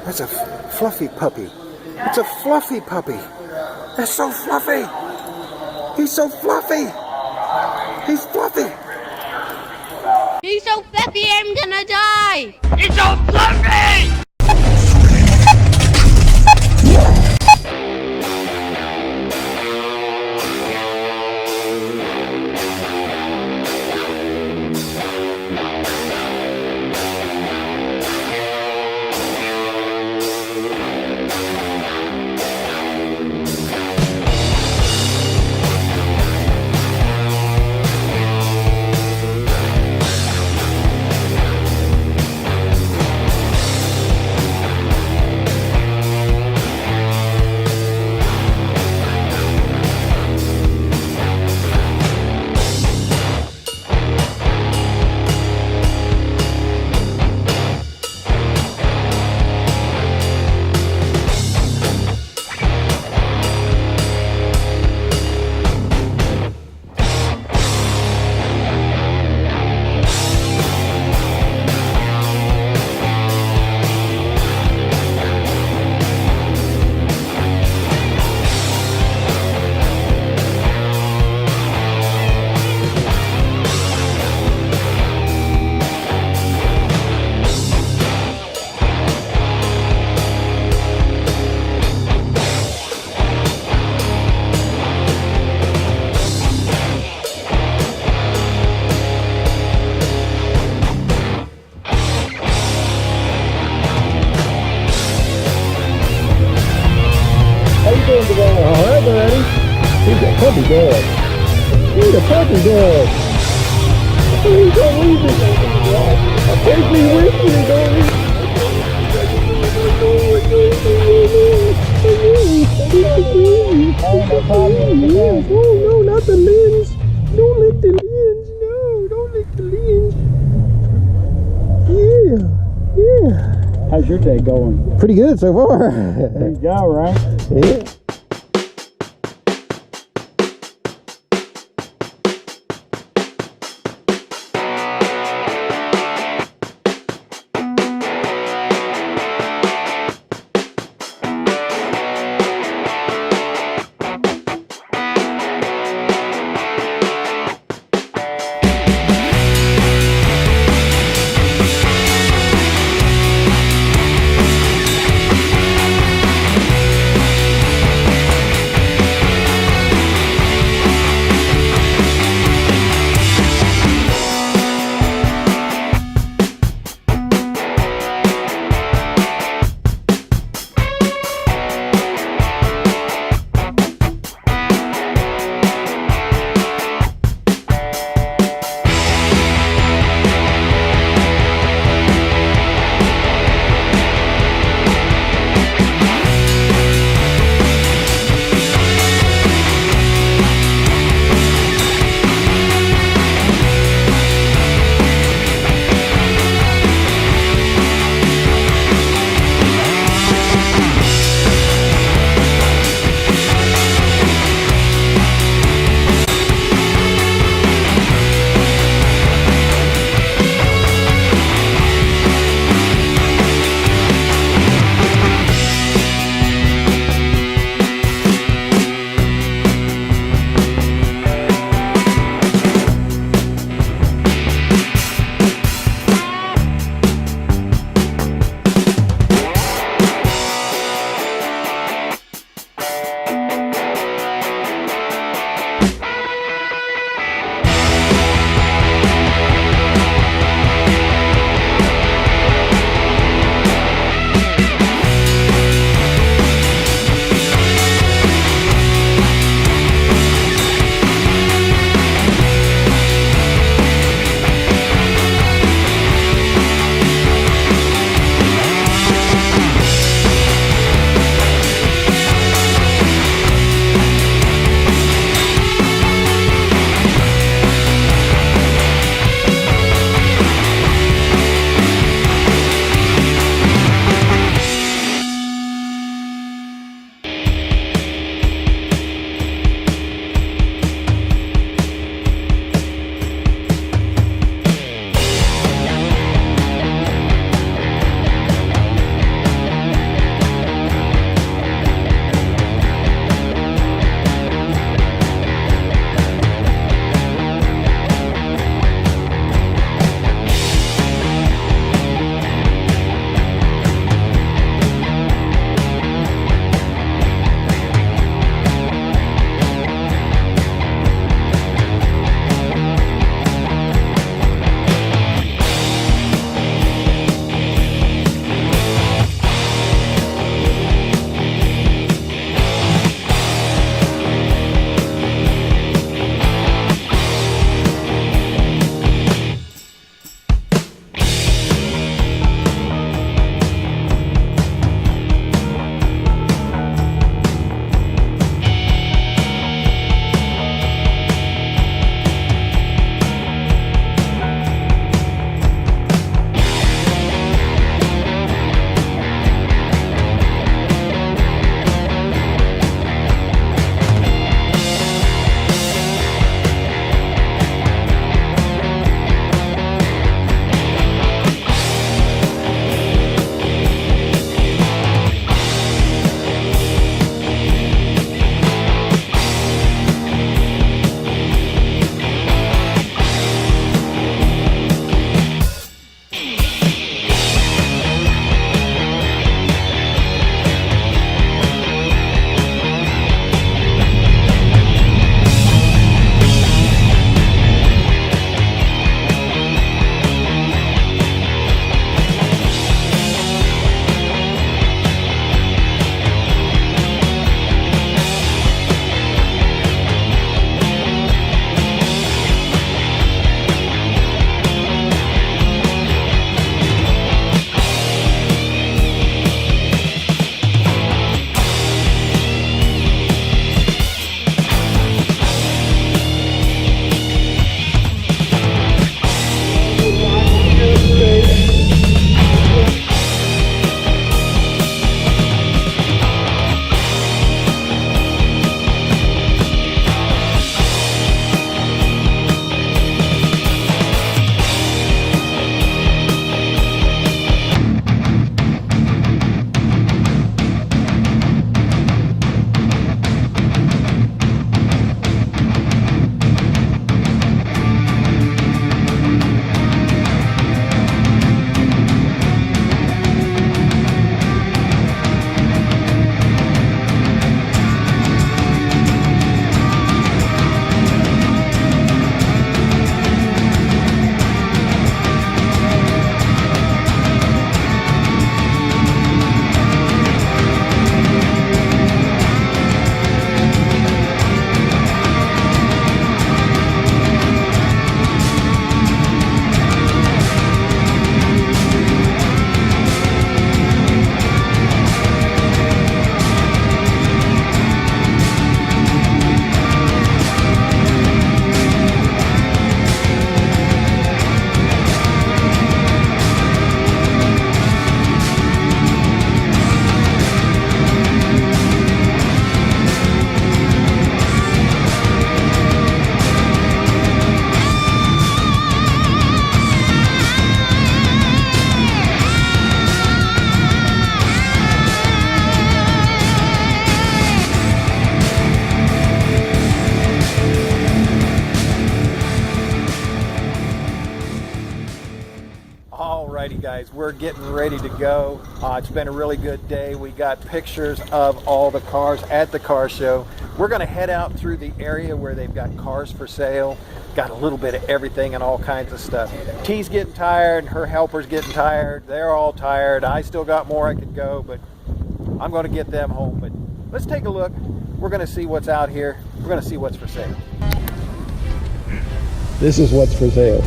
That's a fluffy puppy. It's a fluffy puppy. That's so fluffy. He's so fluffy. He's fluffy. He's so fluffy, I'm gonna die. He's so fluffy! Alright, buddy. He's a puppy dog. He's a puppy dog. He's gonna leave me. Take me with you, baby. Oh, no, not the lens. Don't lick the lens. No, don't lick the lens. Yeah. How's your day going? Pretty good so far. There you go, right? Yeah. we're getting ready to go. It's been a really good day. We got pictures of all the cars at the car show. We're going to head out through the area where they've got cars for sale. Got a little bit of everything and all kinds of stuff. T's getting tired, her helper's getting tired. They're all tired. I still got more I could go, but I'm going to get them home. But let's take a look. We're going to see what's out here. We're going to see what's for sale. This is what's for sale.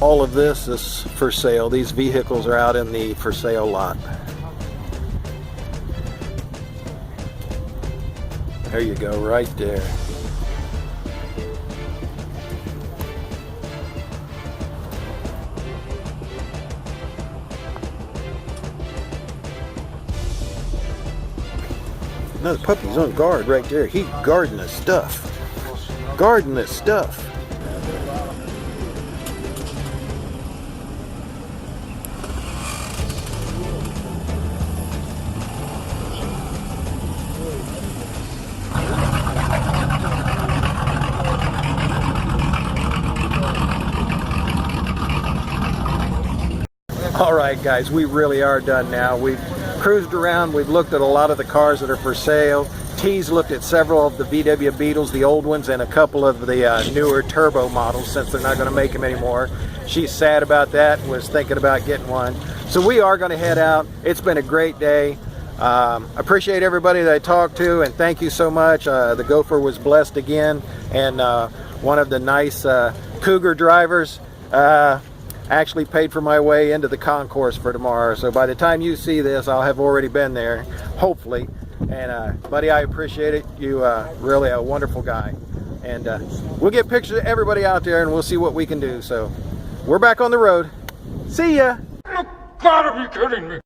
All of this is for sale. These vehicles are out in the for sale lot. There you go, right there. Another puppy's on guard right there. He guarding the stuff. Guarding the stuff. All right, guys, we really are done now. We've cruised around. We've looked at a lot of the cars that are for sale. T's looked at several of the VW Beetles, the old ones, and a couple of the newer turbo models since they're not going to make them anymore. She's sad about that, was thinking about getting one. So we are going to head out. It's been a great day. Appreciate everybody that I talked to, and thank you so much. The Gopher was blessed again, and one of the nice Cougar drivers actually paid for my way into the concourse for tomorrow. So by the time you see this, I'll have already been there, hopefully. And buddy, I appreciate it. You really a wonderful guy. And we'll get pictures of everybody out there, and we'll see what we can do. So we're back on the road. See ya. You gotta be kidding me.